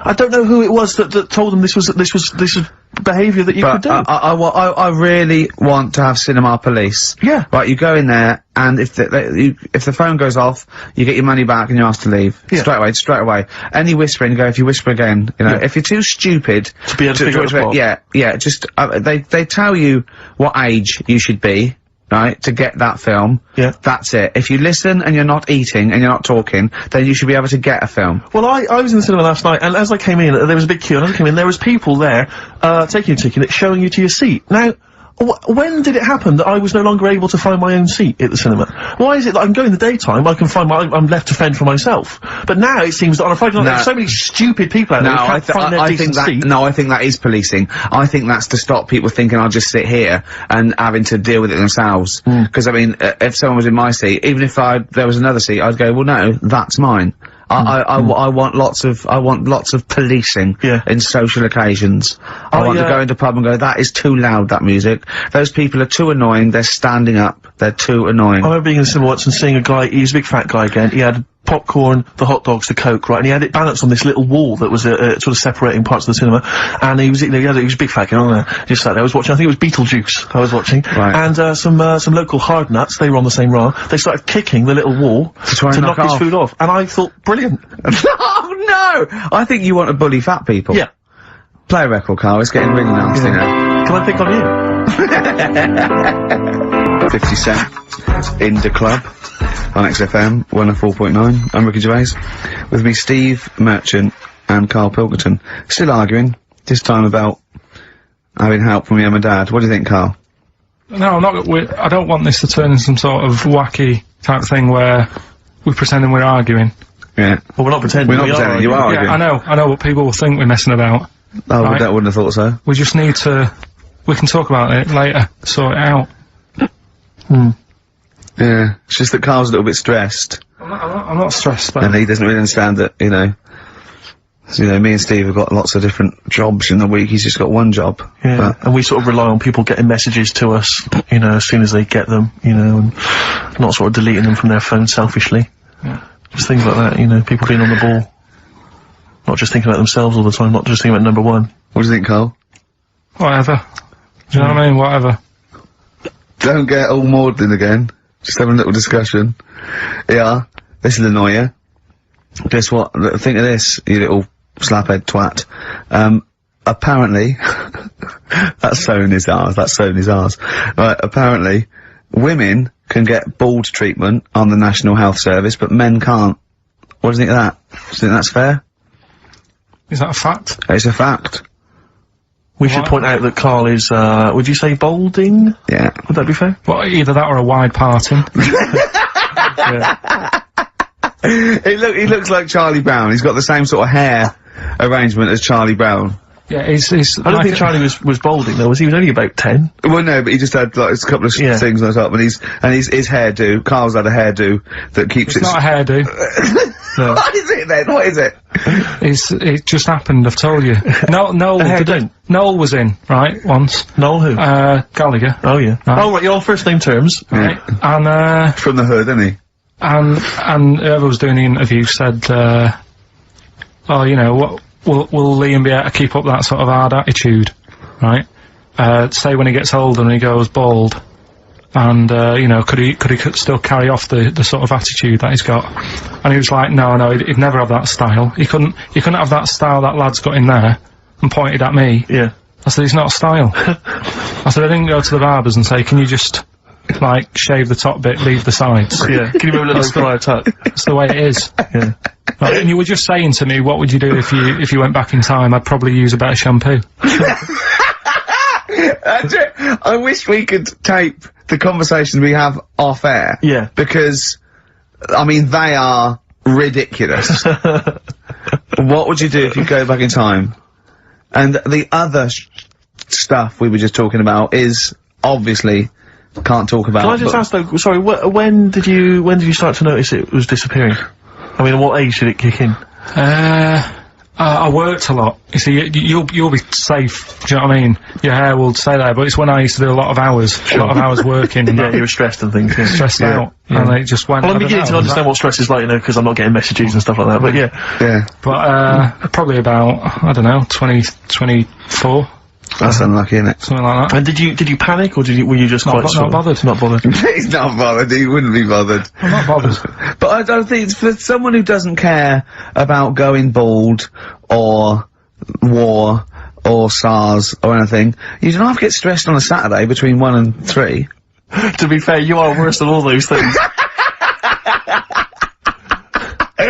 I don't know who it was that told them this was behaviour that you could do. I really want to have cinema police. Yeah. Right, you go in there, and if the phone goes off, you get your money back and you're asked to leave. Yeah. Straight away. Any whispering, you go, if you whisper again, you know, if you're too stupid to be able to figure out the plot. yeah, just, they tell you what age you should be, right, to get that film. Yeah. That's it. If you listen and you're not eating and you're not talking, then you should be able to get a film. Well, I was in the cinema last night, and as I came in, there was a big queue, and as I came in, there was people there, taking a ticket, showing you to your seat. Now, when did it happen that I was no longer able to find my own seat at the cinema? Why is it that I can go in the daytime, I can find I'm left to fend for myself? But now it seems that on a Friday night, there's so many stupid people out there who can't find their decent seat. No, I think that is policing. I think that's to stop people thinking I'll just sit here and having to deal with it themselves. Because, I mean, if someone was in my seat, even if there was another seat, I'd go, well, no, that's mine. I want lots of policing in social occasions. I want to go into a pub and go, that is too loud, that music. Those people are too annoying, they're standing up, they're too annoying. I remember being in the cinema once and seeing a guy, he's a big fat guy again, he had popcorn, the hot dogs, the Coke, right, and he had it balanced on this little wall that was, sort of separating parts of the cinema, and he was, you know, he was a big fat guy on there, just sat there, I was watching, I think it was Beetlejuice I was watching, right. And, some local hard nuts, they were on the same row, they started kicking the little wall to knock his food off, and I thought, brilliant. Oh no! I think you want to bully fat people. Yeah. Play a record, Carl, it's getting really nasty now. Can I pick on you? 50 Cent, in the club. On XFM 104.9. I'm Ricky Gervais. With me, Steve Merchant and Karl Pilkington. Still arguing, this time about having help from your mum and dad. What do you think, Karl? No, I don't want this to turn into some sort of wacky type thing where we're pretending we're arguing. Yeah. Well, we're not pretending. We're not pretending, you are arguing. Yeah, I know, but people will think we're messing about. Oh, right? I wouldn't have thought so. We just need to, we can talk about it later, sort it out. Yeah, it's just that Carl's a little bit stressed. I'm not stressed, though. And he doesn't really understand that, you know, me and Steve have got lots of different jobs in the week, he's just got one job. Yeah, and we sort of rely on people getting messages to us, you know, as soon as they get them, you know, and not sort of deleting them from their phone selfishly. Yeah. Just things like that, you know, people being on the ball. Not just thinking about themselves all the time, not just thinking about number one. What do you think, Carl? Whatever. Do you know what I mean? Whatever. Don't get all maudlin again. Just having a little discussion. Yeah, this will annoy you. Guess what? Think of this, you little slaphead twat. Apparently, that's sewing his arse. Right, apparently, women can get bald treatment on the National Health Service, but men can't. What do you think of that? Do you think that's fair? Is that a fact? It's a fact. We should point out that Karl is, would you say balding? Yeah. Would that be fair? Well, either that or a wide parting. Yeah. He looks like Charlie Brown. He's got the same sort of hair arrangement as Charlie Brown. Yeah, he's I don't think Charlie was balding though, he was only about 10. Well, no, but he just had, like, a couple of things on top, and his hairdo, Carl's had a hairdo that keeps It's not a hairdo. No. What is it then? What is it? It just happened, I've told you. Noel was in, right, once. Noel who? Gallagher. Oh yeah. Right. Oh right, you're on first name terms. Right. And, from the hood, isn't he? And whoever was doing the interview said, oh, you know, what, will Liam be able to keep up that sort of hard attitude, right? Say when he gets older and he goes bald, and, you know, could he still carry off the sort of attitude that he's got? And he was like, no, he'd never have that style. He couldn't have that style that lad's got in there, and pointed at me. Yeah. I said, it's not a style. I said, I didn't go to the barbers and say, can you just, like, shave the top bit, leave the sides? Yeah. Can you move a little fire tuck? That's the way it is. Yeah. Right, and you were just saying to me, what would you do if you went back in time? I'd probably use a better shampoo. I wish we could tape the conversations we have off air. Yeah. Because, I mean, they are ridiculous. What would you do if you go back in time? And the other stuff we were just talking about is, obviously, can't talk about. Can I just ask though, sorry, when did you start to notice it was disappearing? I mean, at what age did it kick in? I worked a lot. You see, you'll be safe. Do you know what I mean? Your hair will stay there, but it's when I used to do a lot of hours working. And Yeah, you were stressed and things. Yeah. stressed out, and it just went. Well, I'm beginning to understand what stress is like, you know, because I'm not getting messages and stuff like that. But yeah. Yeah. But probably about, I don't know, 24. That's unlucky, isn't it? Something like that. And did you panic, or were you just quite Not bothered. Not bothered. He's not bothered. He wouldn't be bothered. I'm not bothered. But I don't think it's for someone who doesn't care about going bald or war or SARS or anything. You don't have to get stressed on a Saturday between 1 and 3. To be fair, you are worse than all those things.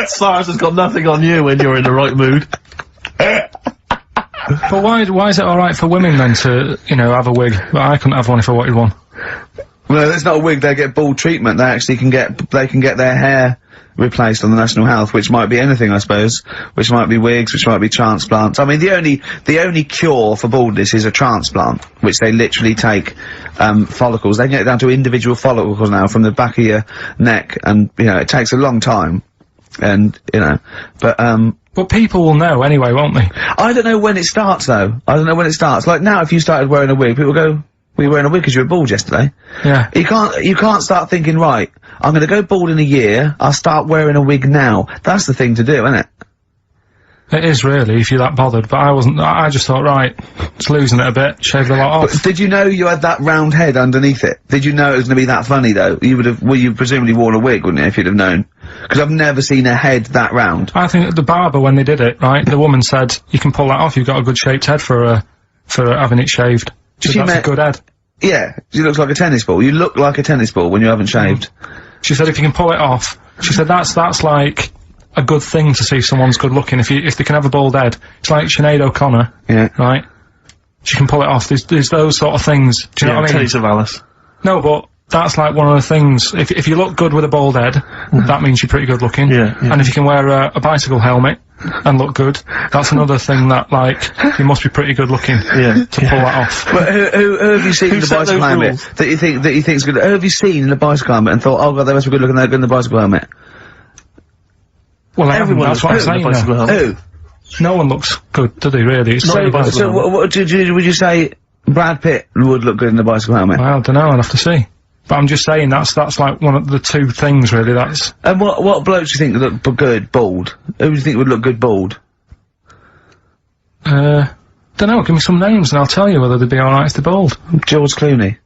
SARS has got nothing on you when you're in the right mood. But why is it alright for women then to, you know, have a wig? But I couldn't have one if I wanted one. Well, it's not a wig. They get bald treatment. They actually can get their hair replaced on the National Health, which might be anything, I suppose. Which might be wigs, which might be transplants. I mean, the only cure for baldness is a transplant, which they literally take follicles. They can get down to individual follicles now from the back of your neck, and you know it takes a long time, and you know, But people will know anyway, won't they? I don't know when it starts though. I don't know when it starts. Like now, if you started wearing a wig, people go, "Were you wearing a wig because you were bald yesterday?" Yeah. You can't start thinking, right, I'm gonna go bald in a year, I'll start wearing a wig now. That's the thing to do, isn't it? It is really, if you're that bothered, but I wasn't. I just thought, right, it's losing it a bit, shave the lot off. But did you know you had that round head underneath it? Did you know it was gonna be that funny though? You presumably worn a wig, wouldn't you, if you'd have known? Because I've never seen a head that round. I think the barber, when they did it, right, the woman said, you can pull that off, you've got a good shaped head for having it shaved. She said, that's a good head. Yeah, she looks like a tennis ball. You look like a tennis ball when you haven't shaved. She said if you can pull it off, she said that's like a good thing to see if someone's good looking. If they can have a bald head, it's like Sinead O'Connor, Yeah. right? She can pull it off. There's those sort of things. Do you know what I mean? Telly Savalas. No, but that's like one of the things. If you look good with a bald head, that means you're pretty good looking. Yeah, yeah. And if you can wear a bicycle helmet and look good, that's another thing that, like, you must be pretty good looking to pull that off. But who have you seen in the set bicycle those helmet rules? that you think's good? Who have you seen in the bicycle helmet and thought, oh god, they must be good looking, they're good in the bicycle helmet? Well, Everyone that's what I'm looks good in saying. a bicycle though. helmet. Who? No one looks good, do they, really? It's not a bicycle So helmet. what would you say Brad Pitt would look good in the bicycle helmet? Well, I don't know, I'll have to see. But I'm just saying that's like one of the two things, really, that's... And what blokes do you think look good bald? Who do you think would look good bald? Dunno, give me some names and I'll tell you whether they'd be alright if they're bald. George Clooney.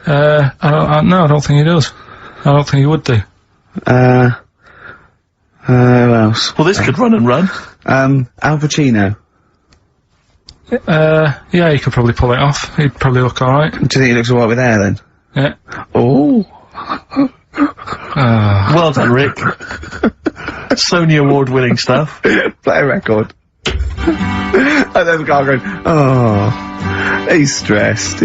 No, I don't think he does. I don't think he would do. Who else? Well, this could run and run. Al Pacino. Yeah, he could probably pull it off. He'd probably look alright. Do you think he looks alright with hair then? Yeah. Oh. Well done, Rick. Sony Award-winning stuff. Play a record. And then the guy going, oh, he's stressed.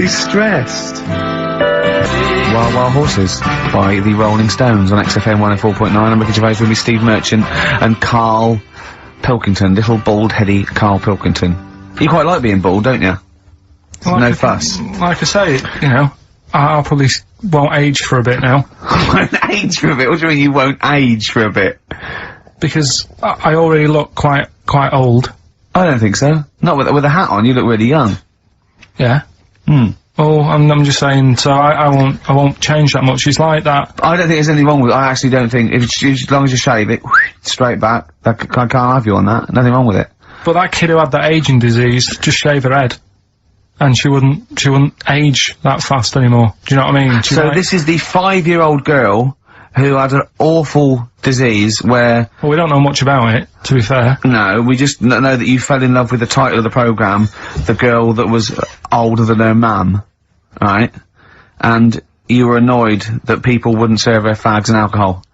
Wild Wild Horses by the Rolling Stones on XFM 104.9. I'm Ricky Gervais with me, Steve Merchant and Karl Pilkington, little bald-heady Karl Pilkington. You quite like being bald, don't you? No fuss. Like I say, you know, I'll probably won't age for a bit now. Won't age for a bit? What do you mean you won't age for a bit? Because I already look quite old. I don't think so. Not with a hat on, you look really young. Yeah. Oh, I'm just saying, so I won't change that much. It's like that. I don't think there's anything wrong with it. I actually don't think, as long as you shave it, straight back, I can't have you on that. Nothing wrong with it. But that kid who had that aging disease, just shave her head. And she wouldn't age that fast anymore. Do you know what I mean? So this is the 5-year-old girl who had an awful disease where... Well, we don't know much about it, to be fair. No, we just know that you fell in love with the title of the programme, the girl that was older than her mum, right? And you were annoyed that people wouldn't serve her fags and alcohol.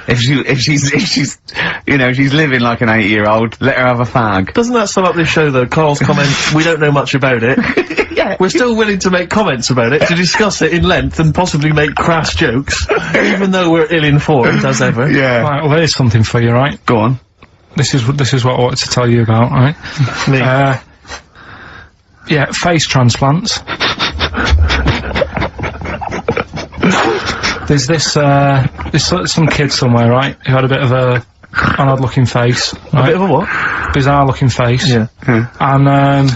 If she's, you know, she's living like an 8-year-old, let her have a fag. Doesn't that sum up this show, though? Carl's comment, we don't know much about it. Yeah. We're still willing to make comments about it, to discuss it in length and possibly make crass jokes, even though we're ill-informed, as ever. Yeah. Right, well, there's something for you, right? Go on. This is what I wanted to tell you about, right? Me. Yeah, face transplants. There's there's some kid somewhere, right, who had a bit of an odd-looking face. Right? A bit of a what? bizarre looking face. Yeah. And,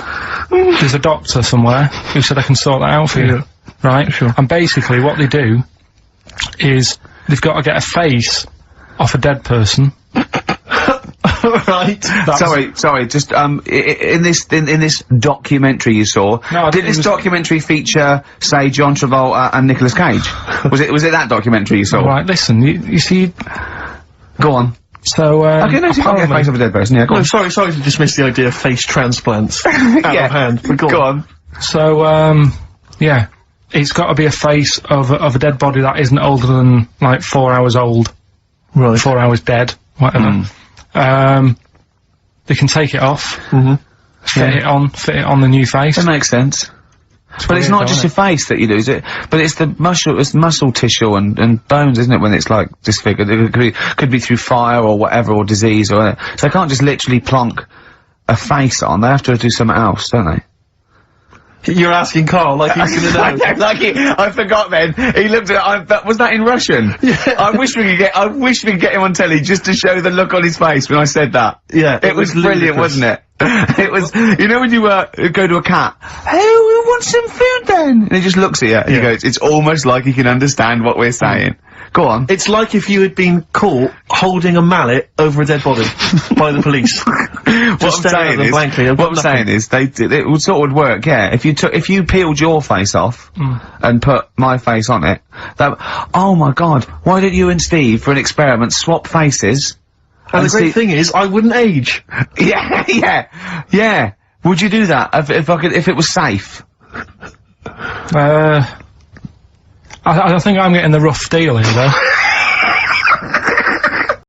there's a doctor somewhere who said I can sort that out for you. Right? Sure. And basically what they do is they've got to get a face off a dead person. Right. Sorry, just, in this documentary you saw, No, I did think this it was- documentary feature, say, John Travolta and Nicolas Cage? Was it that documentary you saw? Right, listen, you see, Go on. so, Okay, no, you can't get a face of a dead person, yeah, go No, on. sorry to dismiss the idea of face transplants out of hand. But go on. So, yeah, it's got to be a face of a dead body that isn't older than, like, 4 hours old. Right. 4 hours dead, whatever. They can take it off, fit it on the new face. That makes sense. But it's weird, not though, just isn't your face that you lose it, but it's the muscle tissue and bones, isn't it, when it's like disfigured? It could be through fire or whatever, or disease or so they can't just literally plonk a face on, they have to do something else, don't they? You're asking Carl like he's gonna know. I forgot then. He looked at was that in Russian? Yeah. I wish we could get him on telly just to show the look on his face when I said that. Yeah, It was brilliant, ludicrous. wasn't it? It was, you know when you go to a cat, hey, we want some food then? And he just looks at you and he Yeah. goes, it's almost like he can understand what we're saying. Go on. It's like if you had been caught holding a mallet over a dead body by the police. What I'm saying is, blankly, what I'm saying is, it would sort of work, yeah. If you peeled your face off and put my face on it, oh my god, why don't you and Steve, for an experiment, swap faces? And the great thing is, I wouldn't age. Yeah. Would you do that if it was safe? I think I'm getting the rough deal here, though.